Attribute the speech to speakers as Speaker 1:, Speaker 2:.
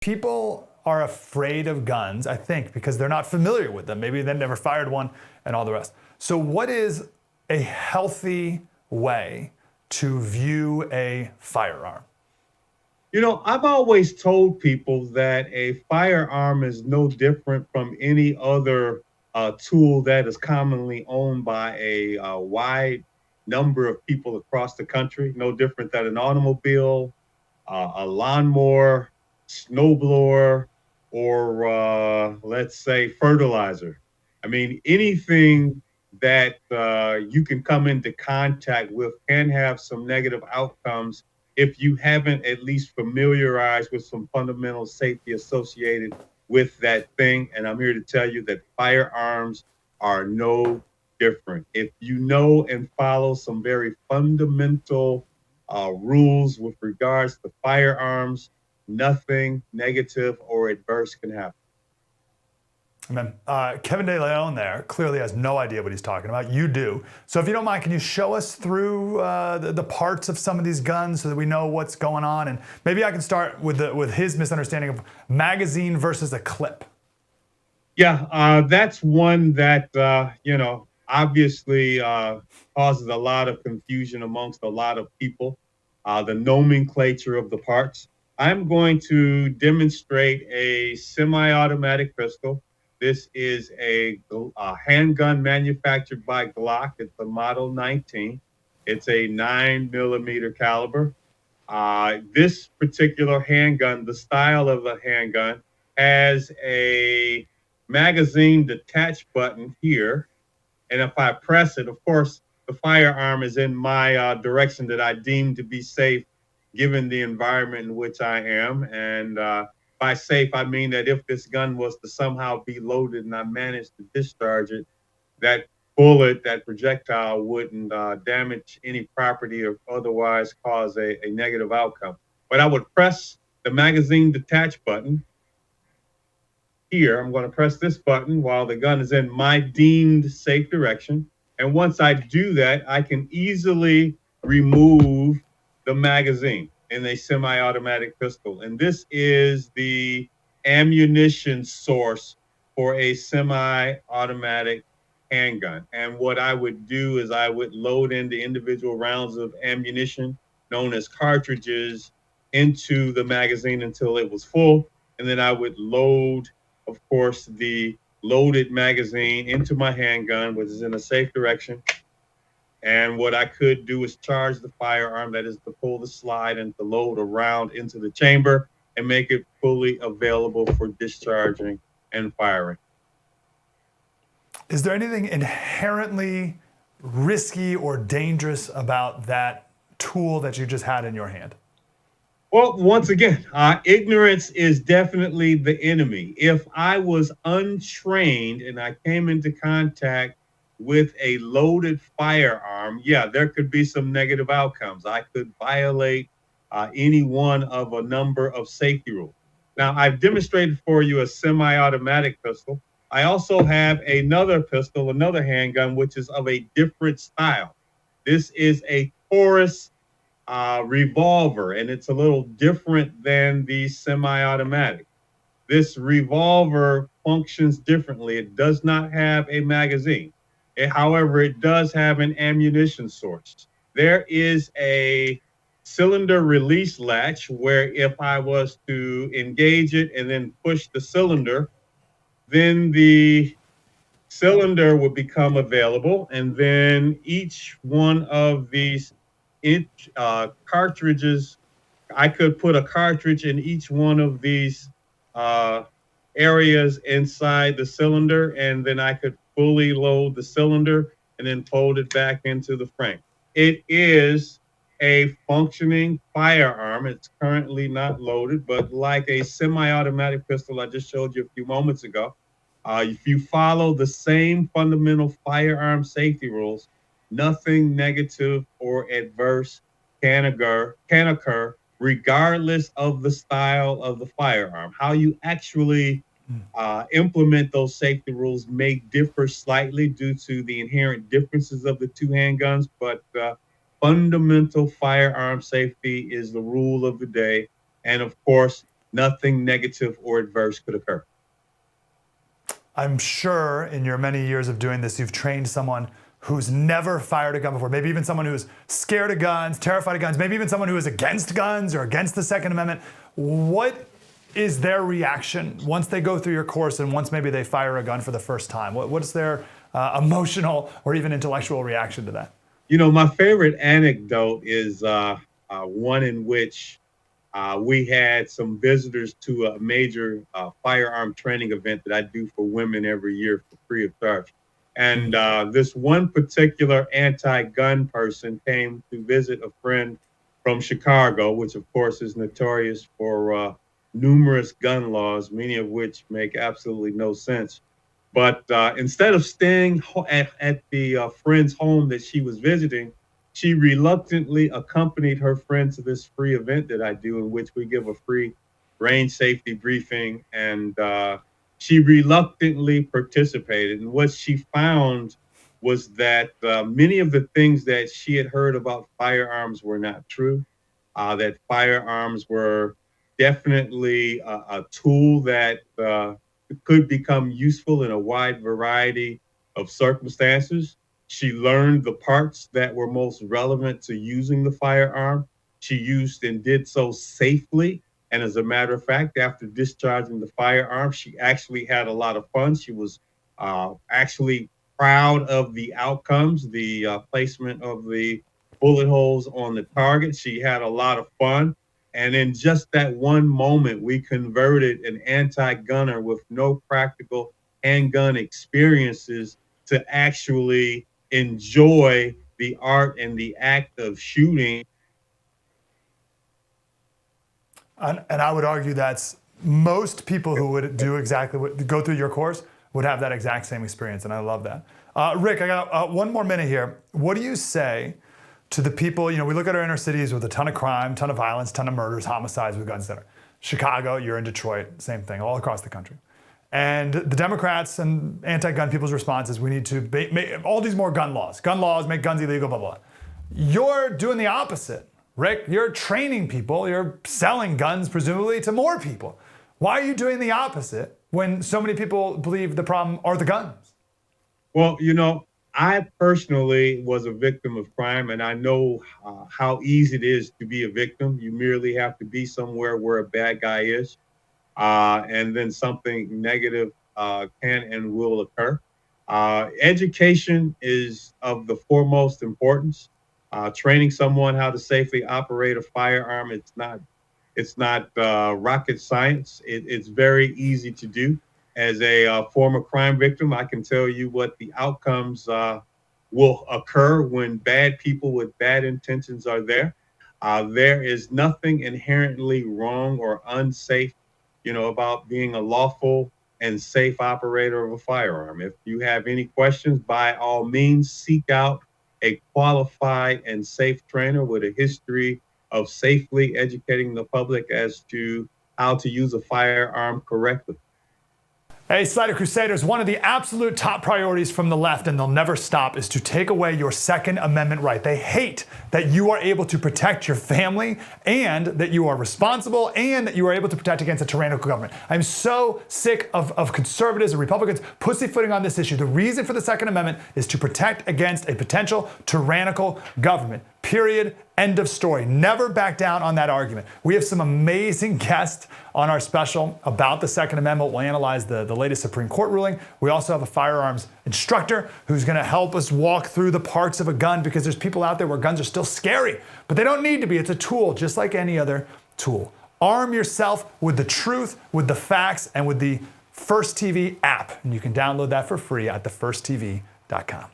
Speaker 1: People are afraid of guns, I think, because they're not familiar with them. Maybe they've never fired one and all the rest. So what is a healthy way to view a firearm?
Speaker 2: You know, I've always told people that a firearm is no different from any other tool that is commonly owned by a wide number of people across the country. No different than an automobile, a lawnmower, snowblower, or let's say fertilizer. I mean, anything that you can come into contact with can have some negative outcomes if you haven't at least familiarized with some fundamental safety associated with that thing. And I'm here to tell you that firearms are no different. If you know and follow some very fundamental rules with regards to firearms, nothing negative or adverse can happen.
Speaker 1: Amen. Kevin De Leon there clearly has no idea what he's talking about. You do. So if you don't mind, can you show us through the parts of some of these guns so that we know what's going on? And maybe I can start with his misunderstanding of magazine versus a clip.
Speaker 2: Yeah, that's one that, obviously causes a lot of confusion amongst a lot of people, the nomenclature of the parts. I'm going to demonstrate a semi-automatic pistol. This is a handgun manufactured by Glock. It's a Model 19. It's a 9mm caliber. This particular handgun, the style of a handgun, has a magazine detach button here. And if I press it, of course, the firearm is in my direction that I deem to be safe given the environment in which I am. And by safe, I mean that if this gun was to somehow be loaded and I managed to discharge it, that bullet, that projectile wouldn't damage any property or otherwise cause a negative outcome. But I would press the magazine detach button. Here, I'm going to press this button while the gun is in my deemed safe direction. And once I do that, I can easily remove the magazine in a semi-automatic pistol. And this is the ammunition source for a semi-automatic handgun. And what I would do is I would load in the individual rounds of ammunition, known as cartridges, into the magazine until it was full. And then I would load, of course, the loaded magazine into my handgun, which is in a safe direction. And what I could do is charge the firearm, that is to pull the slide and to load a round into the chamber and make it fully available for discharging and firing.
Speaker 1: Is there anything inherently risky or dangerous about that tool that you just had in your hand?
Speaker 2: Well, once again, ignorance is definitely the enemy. If I was untrained and I came into contact with a loaded firearm, yeah, there could be some negative outcomes. I could violate any one of a number of safety rules. Now, I've demonstrated for you a semi-automatic pistol. I also have another pistol, another handgun, which is of a different style. This is a Taurus revolver, and it's a little different than the semi-automatic. This revolver functions differently. It does not have a magazine. However, it does have an ammunition source. There is a cylinder release latch where if I was to engage it and then push the cylinder, then the cylinder would become available. And then each one of these cartridges, I could put a cartridge in each one of these areas inside the cylinder, and then I could fully load the cylinder and then fold it back into the frame. It is a functioning firearm. It's currently not loaded, but like a semi-automatic pistol I just showed you a few moments ago, if you follow the same fundamental firearm safety rules, nothing negative or adverse can occur regardless of the style of the firearm. How you actually implement those safety rules may differ slightly due to the inherent differences of the two handguns, but fundamental firearm safety is the rule of the day. And of course, nothing negative or adverse could occur.
Speaker 1: I'm sure in your many years of doing this, you've trained someone who's never fired a gun before, maybe even someone who's scared of guns, terrified of guns, maybe even someone who is against guns or against the Second Amendment. What is their reaction once they go through your course and once maybe they fire a gun for the first time? What's their emotional or even intellectual reaction to that?
Speaker 2: You know, my favorite anecdote is one in which we had some visitors to a major firearm training event that I do for women every year for free of charge. And this one particular anti-gun person came to visit a friend from Chicago, which of course is notorious for numerous gun laws, many of which make absolutely no sense. But instead of staying at the friend's home that she was visiting, she reluctantly accompanied her friend to this free event that I do, in which we give a free range safety briefing. And she reluctantly participated. And what she found was that many of the things that she had heard about firearms were not true, that firearms were definitely a tool that could become useful in a wide variety of circumstances. She learned the parts that were most relevant to using the firearm. She used and did so safely. And as a matter of fact, after discharging the firearm, she actually had a lot of fun. She was actually proud of the outcomes, the placement of the bullet holes on the target. She had a lot of fun. And in just that one moment, we converted an anti-gunner with no practical handgun experiences to actually enjoy the art and the act of shooting.
Speaker 1: And I would argue that's most people who would do exactly what go through your course would have that exact same experience. And I love that. Rick, I got one more minute here. What do you say to the people, you know, we look at our inner cities with a ton of crime, ton of violence, ton of murders, homicides with guns center. Chicago, you're in Detroit, same thing, all across the country. And the Democrats and anti-gun people's response is we need to make all these more gun laws, make guns illegal, blah, blah. You're doing the opposite, Rick. You're training people, you're selling guns presumably to more people. Why are you doing the opposite when so many people believe the problem are the guns?
Speaker 2: Well, you know, I personally was a victim of crime, and I know how easy it is to be a victim. You merely have to be somewhere where a bad guy is, and then something negative can and will occur. Education is of the foremost importance. Training someone how to safely operate a firearm, it's not rocket science. It's very easy to do. As a former crime victim, I can tell you what the outcomes will occur when bad people with bad intentions are there. There is nothing inherently wrong or unsafe, you know, about being a lawful and safe operator of a firearm. If you have any questions, by all means, seek out a qualified and safe trainer with a history of safely educating the public as to how to use a firearm correctly.
Speaker 1: Hey, Slater Crusaders, one of the absolute top priorities from the left, and they'll never stop, is to take away your Second Amendment right. They hate that you are able to protect your family and that you are responsible and that you are able to protect against a tyrannical government. I'm so sick of conservatives and Republicans pussyfooting on this issue. The reason for the Second Amendment is to protect against a potential tyrannical government. Period. End of story. Never back down on that argument. We have some amazing guests on our special about the Second Amendment. We'll analyze the latest Supreme Court ruling. We also have a firearms instructor who's going to help us walk through the parts of a gun, because there's people out there where guns are still scary, but they don't need to be. It's a tool just like any other tool. Arm yourself with the truth, with the facts, and with the First TV app. And you can download that for free at thefirsttv.com.